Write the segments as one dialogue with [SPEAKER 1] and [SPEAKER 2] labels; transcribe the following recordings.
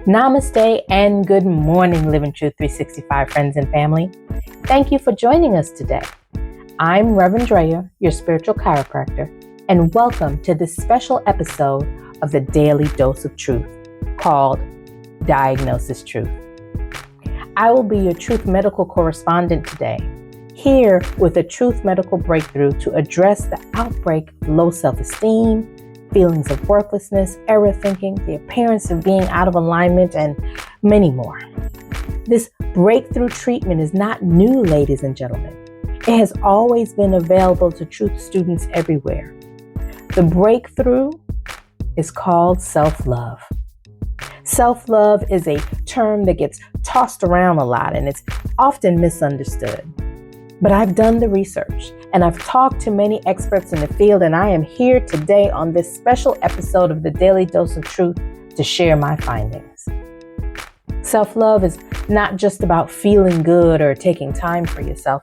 [SPEAKER 1] Namaste and good morning, Living Truth 365 friends and family. Thank you for joining us today. I'm Reverend Drea, your spiritual chiropractor, and welcome to this special episode of the Daily Dose of Truth called Diagnosis Truth. I will be your Truth Medical correspondent today, here with a Truth Medical breakthrough to address the outbreak of low self-esteem, feelings of worthlessness, error thinking, the appearance of being out of alignment, and many more. This breakthrough treatment is not new, ladies and gentlemen. It has always been available to truth students everywhere. The breakthrough is called self-love. Self-love is a term that gets tossed around a lot and it's often misunderstood. But I've done the research and I've talked to many experts in the field, and I am here today on this special episode of the Daily Dose of Truth to share my findings. Self-love is not just about feeling good or taking time for yourself.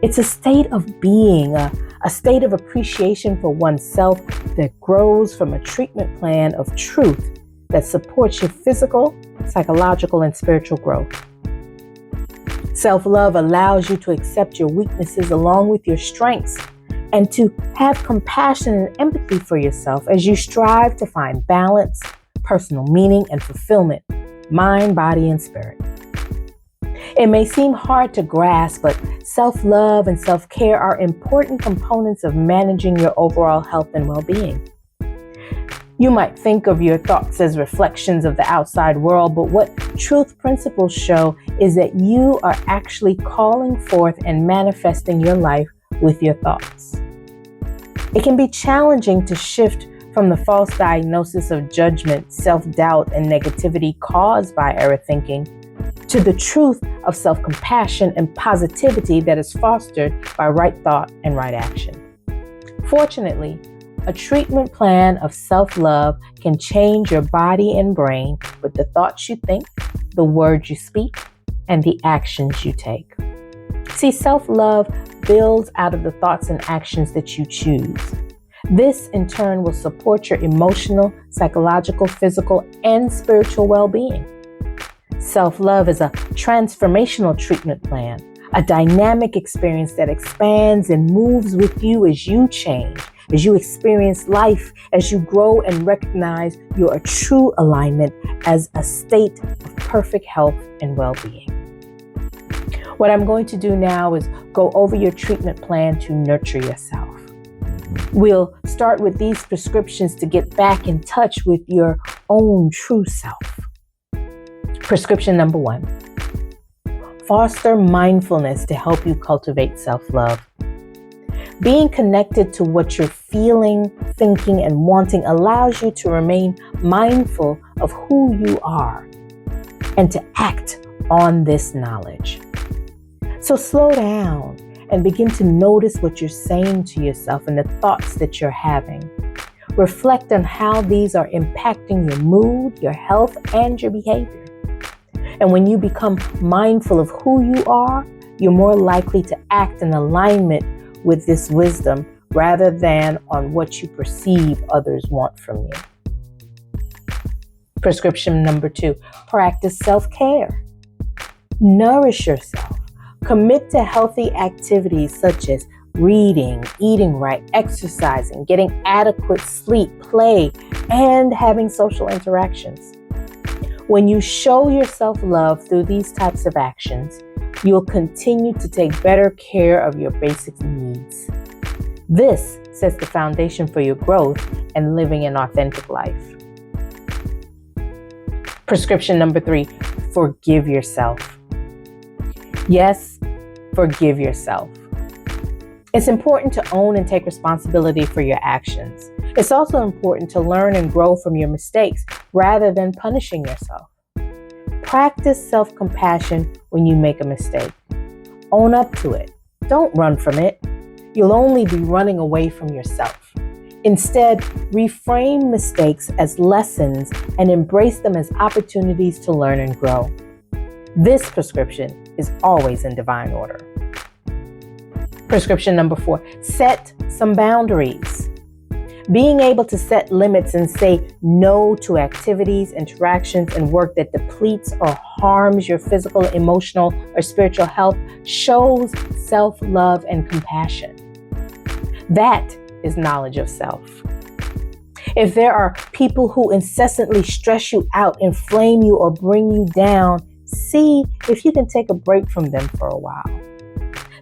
[SPEAKER 1] It's a state of being, a state of appreciation for oneself that grows from a treatment plan of truth that supports your physical, psychological, and spiritual growth. Self-love allows you to accept your weaknesses along with your strengths and to have compassion and empathy for yourself as you strive to find balance, personal meaning, and fulfillment, mind, body, and spirit. It may seem hard to grasp, but self-love and self-care are important components of managing your overall health and well-being. You might think of your thoughts as reflections of the outside world, but what truth principles show is that you are actually calling forth and manifesting your life with your thoughts. It can be challenging to shift from the false diagnosis of judgment, self-doubt, and negativity caused by error thinking to the truth of self-compassion and positivity that is fostered by right thought and right action. Fortunately, a treatment plan of self-love can change your body and brain with the thoughts you think, the words you speak, and the actions you take. See, self-love builds out of the thoughts and actions that you choose. This, in turn, will support your emotional, psychological, physical, and spiritual well-being. Self-love is a transformational treatment plan, a dynamic experience that expands and moves with you as you change, as you experience life, as you grow and recognize your true alignment as a state of perfect health and well-being. What I'm going to do now is go over your treatment plan to nurture yourself. We'll start with these prescriptions to get back in touch with your own true self. Prescription number 1. Foster mindfulness to help you cultivate self-love. Being connected to what you're feeling, thinking, and wanting allows you to remain mindful of who you are and to act on this knowledge. So slow down and begin to notice what you're saying to yourself and the thoughts that you're having. Reflect on how these are impacting your mood, your health, and your behavior. And when you become mindful of who you are, you're more likely to act in alignment with this wisdom rather than on what you perceive others want from you. Prescription number 2, practice self-care. Nourish yourself. Commit to healthy activities such as reading, eating right, exercising, getting adequate sleep, play, and having social interactions. When you show yourself love through these types of actions, you will continue to take better care of your basic needs. This sets the foundation for your growth and living an authentic life. Prescription number 3, forgive yourself. Yes, forgive yourself. It's important to own and take responsibility for your actions. It's also important to learn and grow from your mistakes rather than punishing yourself. Practice self-compassion when you make a mistake. Own up to it. Don't run from it. You'll only be running away from yourself. Instead, reframe mistakes as lessons and embrace them as opportunities to learn and grow. This prescription is always in divine order. Prescription number 4, set some boundaries. Being able to set limits and say no to activities, interactions, and work that depletes or harms your physical, emotional, or spiritual health shows self-love and compassion. That is knowledge of self. If there are people who incessantly stress you out, inflame you, or bring you down, see if you can take a break from them for a while.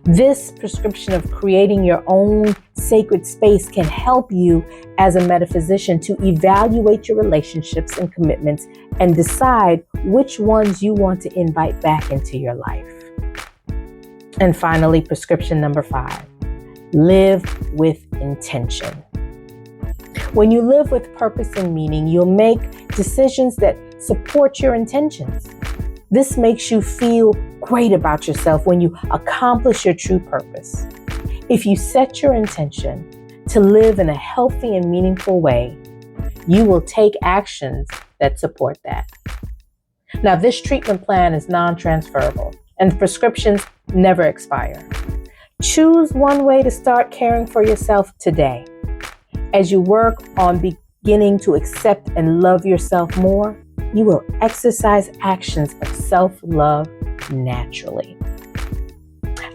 [SPEAKER 1] This prescription of creating your own sacred space can help you as a metaphysician to evaluate your relationships and commitments and decide which ones you want to invite back into your life. And finally, prescription number 5, live with intention. When you live with purpose and meaning, you'll make decisions that support your intentions. This makes you feel great about yourself when you accomplish your true purpose. If you set your intention to live in a healthy and meaningful way, you will take actions that support that. Now, this treatment plan is non-transferable, and prescriptions never expire. Choose one way to start caring for yourself today. As you work on beginning to accept and love yourself more, you will exercise actions of self-love naturally.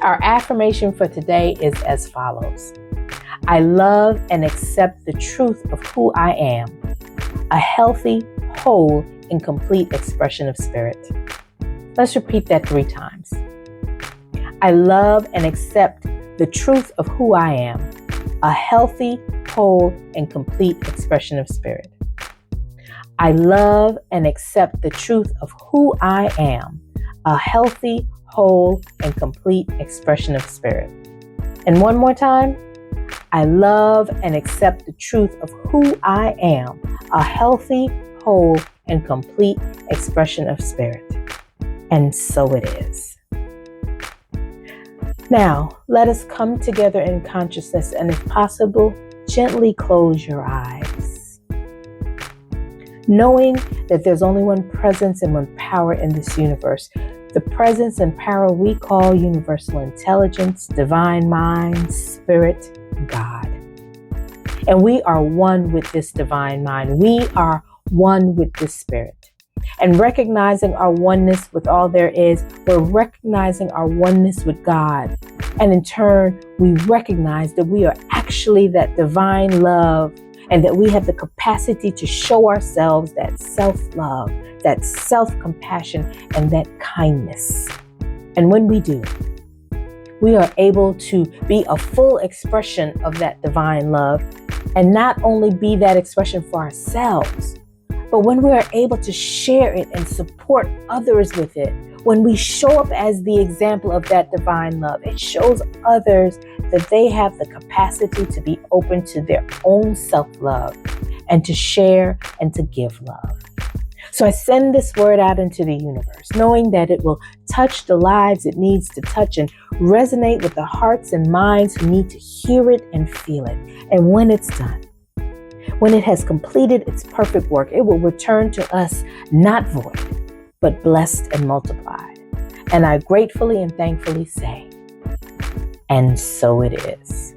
[SPEAKER 1] Our affirmation for today is as follows. I love and accept the truth of who I am, a healthy, whole, and complete expression of spirit. Let's repeat that 3 times. I love and accept the truth of who I am, a healthy, whole, and complete expression of spirit. I love and accept the truth of who I am, a healthy, whole, and complete expression of spirit. And one more time, I love and accept the truth of who I am, a healthy, whole, and complete expression of spirit. And so it is. Now, let us come together in consciousness and, if possible, gently close your eyes. Knowing that there's only one presence and one power in this universe, the presence and power we call universal intelligence, divine mind, spirit, God. And we are one with this divine mind. We are one with this spirit. And recognizing our oneness with all there is, we're recognizing our oneness with God. And in turn, we recognize that we are actually that divine love and that we have the capacity to show ourselves that self-love, that self-compassion, and that kindness. And when we do, we are able to be a full expression of that divine love and not only be that expression for ourselves, but when we are able to share it and support others with it, when we show up as the example of that divine love, it shows others that they have the capacity to be open to their own self-love and to share and to give love. So I send this word out into the universe, knowing that it will touch the lives it needs to touch and resonate with the hearts and minds who need to hear it and feel it. And when it's done, when it has completed its perfect work, it will return to us not void, but blessed and multiplied. And I gratefully and thankfully say, and so it is.